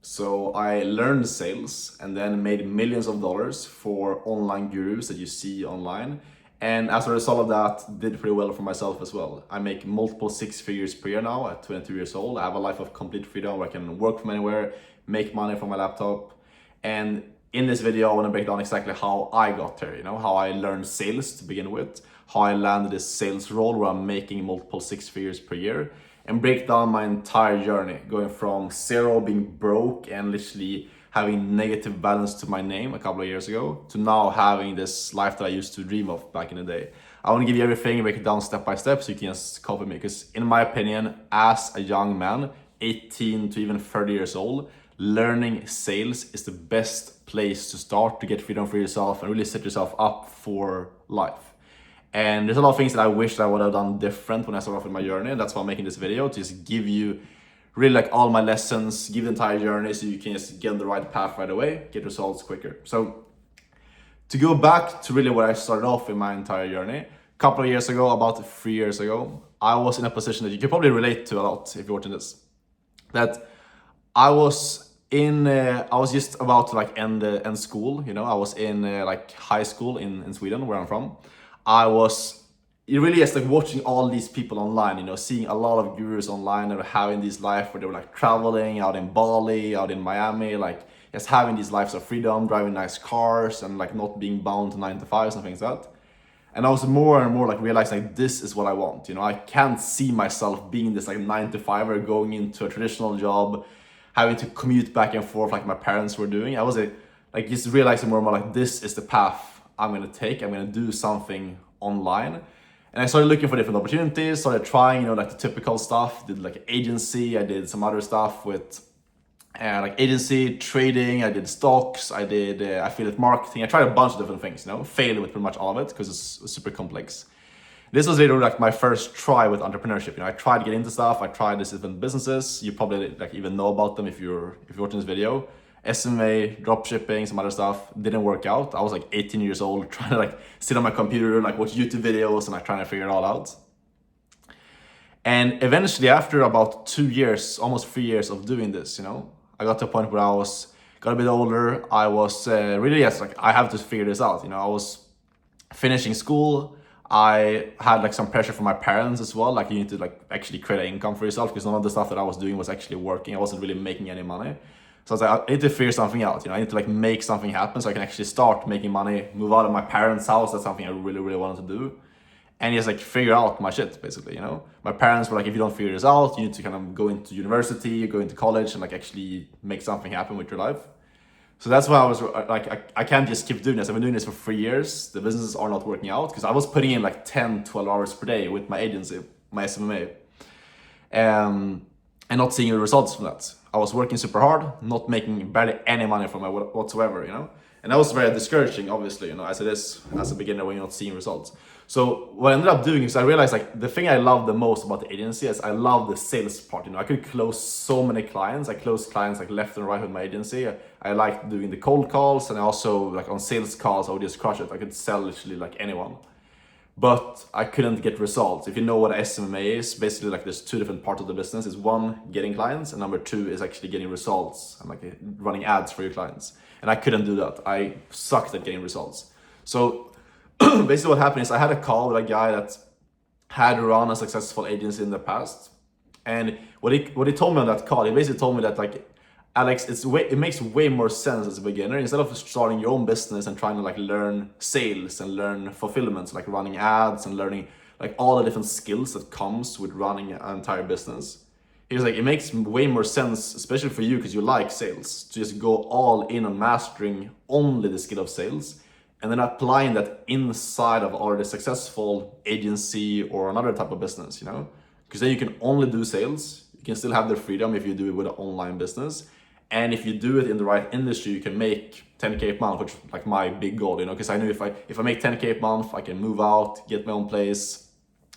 So I learned sales and then made millions of dollars for online gurus that you see online. And as a result of that, did pretty well for myself as well. I make multiple six figures per year now at 22 years old. I have a life of complete freedom where I can work from anywhere, make money from my laptop. And in this video, I want to break down exactly how I got there, how I learned sales to begin with, how I landed this sales role where I'm making multiple six figures per year, and break down my entire journey, going from zero, being broke and literally having negative balance to my name a couple of years ago, to now having this life that I used to dream of back in the day. I want to give you everything, break it down step by step so you can just copy me. Because in my opinion, as a young man, 18 to even 30 years old, learning sales is the best place to start to get freedom for yourself and really set yourself up for life. And there's a lot of things that I wish that I would have done different when I started off with my journey. And that's why I'm making this video, to just give you really like all my lessons, give the entire journey so you can just get on the right path right away, get results quicker. So to go back to really where I started off in my entire journey, a couple of years ago, about 3 years ago, I was in a position that you could probably relate to a lot if you're watching this. That I was just about to like end school, I was in like high school in Sweden, where I'm from. It really is like watching all these people online, seeing a lot of gurus online that were having these life where they were like traveling out in Bali, out in Miami, like just having these lives of freedom, driving nice cars and like not being bound to 9 to 5 and things like that. And I was more and more like realizing like, this is what I want. I can't see myself being this like 9 to 5er going into a traditional job, having to commute back and forth like my parents were doing. I was like just realizing more and more like, this is the path I'm gonna take. I'm gonna do something online. And I started looking for different opportunities, started trying, like the typical stuff, did like agency, I did some other stuff with like agency, trading, I did stocks, I did affiliate marketing. I tried a bunch of different things, failed with pretty much all of it because it's super complex. This was literally like my first try with entrepreneurship. I tried to get into stuff, I tried these different businesses. You probably like even know about them if you're watching this video. SMA, dropshipping, some other stuff, didn't work out. I was like 18 years old trying to like sit on my computer, like watch YouTube videos and like trying to figure it all out. And eventually after about 2 years, almost 3 years of doing this, I got to a point where got a bit older. I was really, yes, like I have to figure this out. I was finishing school. I had like some pressure from my parents as well. Like you need to like actually create an income for yourself, because none of the stuff that I was doing was actually working. I wasn't really making any money. So I was like, I need to figure something out. I need to like make something happen so I can actually start making money, move out of my parents' house. That's something I really, really wanted to do. And just like figure out my shit, basically, My parents were like, if you don't figure this out, you need to kind of go into university, go into college and like actually make something happen with your life. So that's why I was like, I can't just keep doing this. I've been doing this for 3 years. The businesses are not working out because I was putting in like 10, 12 hours per day with my agency, my SMMA. And not seeing the results from that. I was working super hard, not making barely any money from it whatsoever, And that was very discouraging, obviously, as it is as a beginner when you're not seeing results. So what I ended up doing is I realized like the thing I love the most about the agency is I love the sales part. I could close so many clients. I closed clients like left and right with my agency. I liked doing the cold calls, and I also like on sales calls I would just crush it. I could sell literally like anyone. But I couldn't get results. If you know what SMMA is, basically like there's two different parts of the business. Is one, getting clients, and number two is actually getting results and like running ads for your clients. And I couldn't do that. I sucked at getting results. So basically what happened is I had a call with a guy that had run a successful agency in the past. And what he told me on that call, he basically told me that like, Alex, it makes way more sense as a beginner, instead of starting your own business and trying to like learn sales and learn fulfillment, so like running ads and learning like all the different skills that comes with running an entire business. He was like, it makes way more sense, especially for you because you like sales, to just go all in on mastering only the skill of sales and then applying that inside of already successful agency or another type of business, because then you can only do sales. You can still have the freedom if you do it with an online business. And if you do it in the right industry, you can make 10K a month, which is like my big goal, because I knew if I make 10K a month, I can move out, get my own place,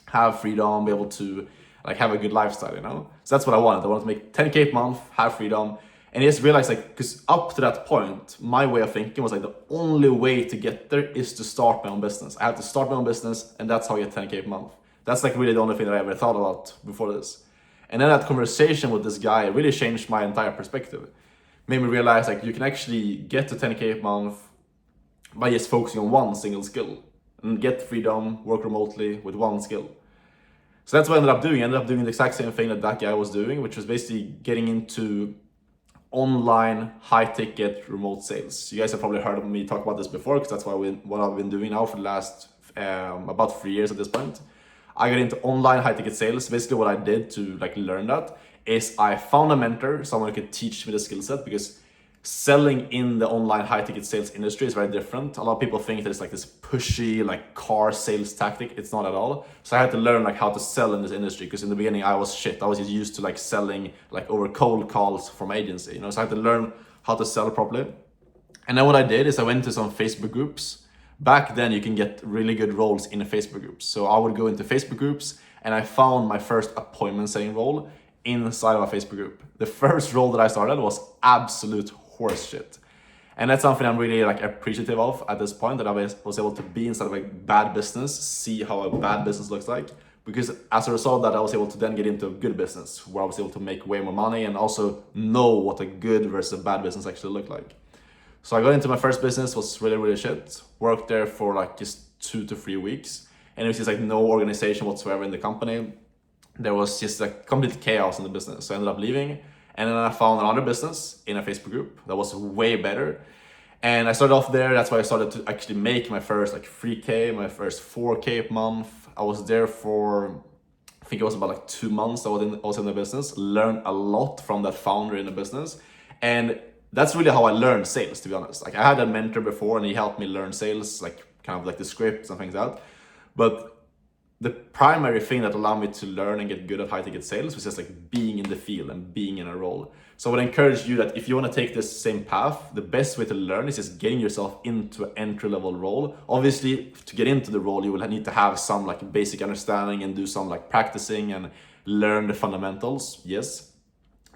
have freedom, be able to like have a good lifestyle, So that's what I wanted. I wanted to make 10K a month, have freedom. And I just realized like, because up to that point, my way of thinking was like the only way to get there is to start my own business. I have to start my own business, and that's how I get 10K a month. That's like really the only thing that I ever thought about before this. And then that conversation with this guy really changed my entire perspective. made me realize like you can actually get to 10K a month by just focusing on one single skill and get freedom, work remotely with one skill. So that's what I ended up doing. I ended up doing the exact same thing that that guy was doing, which was basically getting into online high-ticket remote sales. You guys have probably heard of me talk about this before, because that's what I've been doing now for the last about 3 years at this point. I got into online high-ticket sales. Basically what I did to like learn that is I found a mentor, someone who could teach me the skill set, because selling in the online high-ticket sales industry is very different. A lot of people think that it's like this pushy like car sales tactic. It's not at all. So I had to learn like how to sell in this industry, because in the beginning I was shit. I was just used to like selling like over cold calls from agency, you know. So I had to learn how to sell properly. And then what I did is I went to some Facebook groups. Back then you can get really good roles in a Facebook groups. So I would go into Facebook groups and I found my first appointment setting role inside of a Facebook group. The first role that I started was absolute horse shit. And that's something I'm really like appreciative of at this point, that I was able to be inside of a bad business, see how a bad business looks like. Because as a result of that, I was able to then get into a good business where I was able to make way more money and also know what a good versus a bad business actually looked like. So I got into my first business, was really, really shit. Worked there for like just 2 to 3 weeks. And it was just like no organization whatsoever in the company. There was just like complete chaos in the business. So I ended up leaving. And then I found another business in a Facebook group that was way better. And I started off there. That's why I started to actually make my first like 3K, my first 4K a month. I was there for, I think it was about like 2 months I was in the business. Learned a lot from that founder in the business. And that's really how I learned sales, to be honest. Like I had a mentor before and he helped me learn sales, like kind of like the scripts and things like that. But the primary thing that allowed me to learn and get good at high ticket sales was just like being in the field and being in a role. So I would encourage you that if you want to take this same path, the best way to learn is just getting yourself into an entry level role. Obviously, to get into the role, you will need to have some like basic understanding and do some like practicing and learn the fundamentals, yes.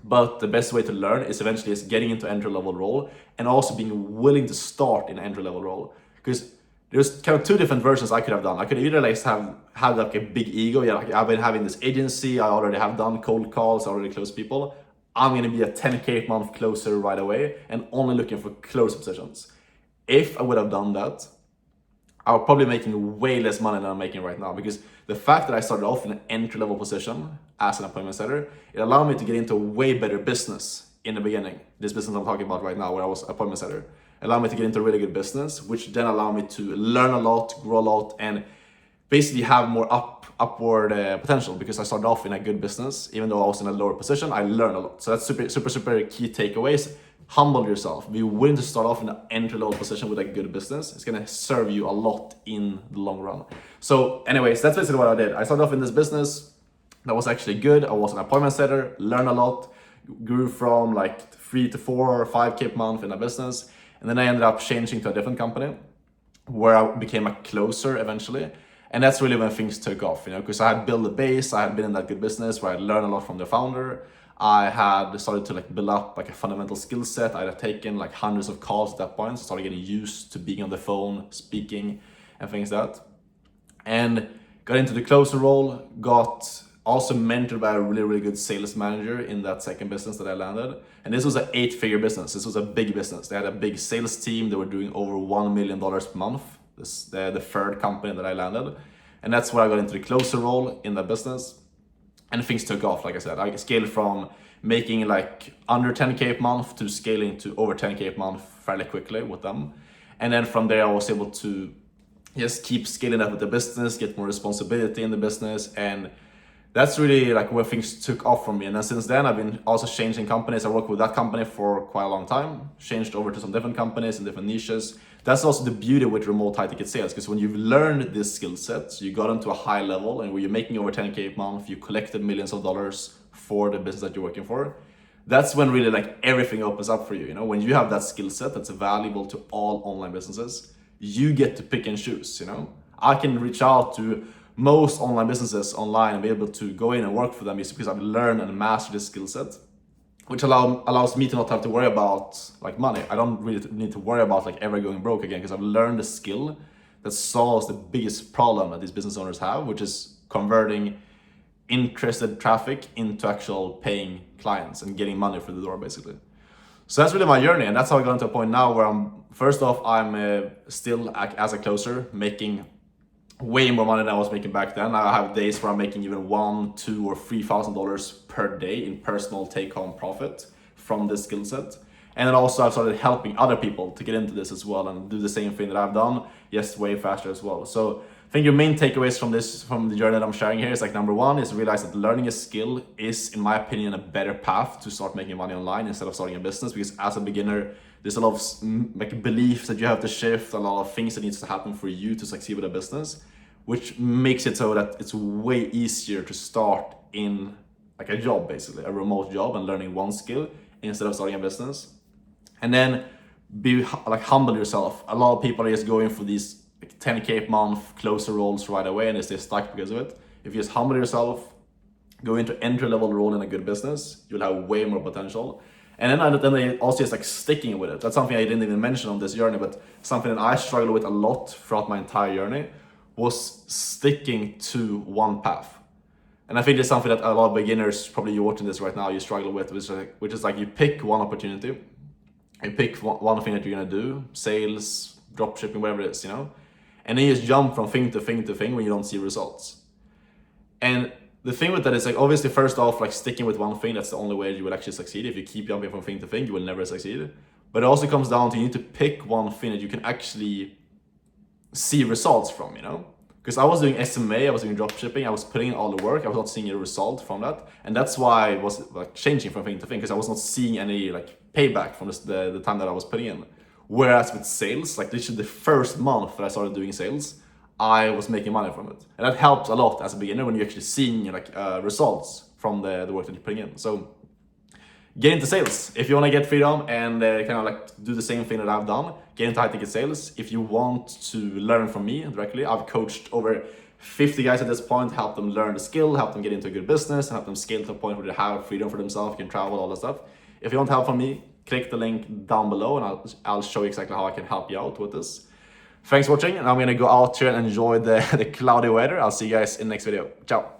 But the best way to learn is eventually just getting into entry level role and also being willing to start in an entry level role. Because there's kind of 2 different versions I could have done. I could either like have like a big ego, yeah, like I've been having this agency, I already have done cold calls, I already closed people. I'm gonna be a 10K a month closer right away and only looking for close positions. If I would have done that, I was probably making way less money than I'm making right now, because the fact that I started off in an entry-level position as an appointment setter, it allowed me to get into a way better business in the beginning. This business I'm talking about right now, where I was appointment setter, allowed me to get into a really good business, which then allowed me to learn a lot, grow a lot, and basically have more upward potential, because I started off in a good business. Even though I was in a lower position, I learned a lot. So that's super key takeaways. Humble yourself. Be willing to start off in an entry-level position with a good business. It's gonna serve you a lot in the long run. So anyways, that's basically what I did. I started off in this business that was actually good. I was an appointment setter, learned a lot, grew from like 3 to 4 or 5K a month in a business. And then I ended up changing to a different company where I became a closer eventually. And that's really when things took off, you know, because I had built a base, I had been in that good business where I learned a lot from the founder. I had started to like build up like a fundamental skill set. I had taken like hundreds of calls at that point, so started getting used to being on the phone, speaking and things like that. And got into the closer role, got also mentored by a really good sales manager in that second business that I landed. And this was an 8-figure business. This was a big business. They had a big sales team. They were doing over $1 million per month. They're the third company that I landed. And that's where I got into the closer role in that business. And things took off, like I said. I scaled from making like under 10K a month to scaling to over 10K a month fairly quickly with them. And then from there, I was able to just keep scaling up with the business, get more responsibility in the business. And that's really like where things took off for me. And then since then, I've been also changing companies. I worked with that company for quite a long time, changed over to some different companies in different niches. That's also the beauty with remote high ticket sales, because when you've learned this skill set, you got into a high level, and when you're making over 10K a month, you collected millions of dollars for the business that you're working for. That's when really like everything opens up for you. You know, when you have that skill set that's valuable to all online businesses, you get to pick and choose. You know, I can reach out to most online businesses online and be able to go in and work for them just because I've learned and mastered this skill set, which allows me to not have to worry about like money. I don't really need to worry about like ever going broke again, because I've learned a skill that solves the biggest problem that these business owners have, which is converting interested traffic into actual paying clients and getting money through the door, basically. So that's really my journey, and that's how I got into a point now where I'm still as a closer making way more money than I was making back then. I have days where I'm making even $1,000, $2,000, or $3,000 per day in personal take-home profit from this skill set. And then also I've started helping other people to get into this as well and do the same thing that I've done, yes, way faster as well. So I think your main takeaways from the journey that I'm sharing here is like, number one is realize that learning a skill is, in my opinion, a better path to start making money online instead of starting a business. Because as a beginner, there's a lot of like beliefs that you have to shift, a lot of things that needs to happen for you to succeed with a business, which makes it so that it's way easier to start in like a job, basically a remote job, and learning one skill instead of starting a business. And then be like humble yourself. A lot of people are just going for these like 10K month closer roles right away and they stay stuck because of it. If you just humble yourself, go into entry level role in a good business, you'll have way more potential. And then they also just like sticking with it. That's something I didn't even mention on this journey, but something that I struggled with a lot throughout my entire journey was sticking to one path. And I think it's something that a lot of beginners, probably you're watching this right now, you struggle with, which is like you pick one opportunity, you pick one thing that you're gonna do, sales, dropshipping, whatever it is, you know, and then you just jump from thing to thing to thing when you don't see results. And the thing with that is like, obviously, first off, like sticking with one thing, that's the only way you will actually succeed. If you keep jumping from thing to thing, you will never succeed. But it also comes down to you need to pick one thing that you can actually see results from, you know? Because I was doing SMA, I was doing dropshipping, I was putting in all the work, I was not seeing a result from that. And that's why I was like changing from thing to thing, because I was not seeing any like payback from the time that I was putting in. Whereas with sales, like literally the first month that I started doing sales, I was making money from it. And that helps a lot as a beginner when you're actually seeing like results from the work that you're putting in. So get into sales. If you want to get freedom and kind of like do the same thing that I've done, get into high ticket sales. If you want to learn from me directly, I've coached over 50 guys at this point, helped them learn the skill, helped them get into a good business, and help them scale to a point where they have freedom for themselves, can travel, all that stuff. If you want help from me, click the link down below and I'll show you exactly how I can help you out with this. Thanks for watching, and I'm gonna go out here and enjoy the cloudy weather. I'll see you guys in the next video. Ciao.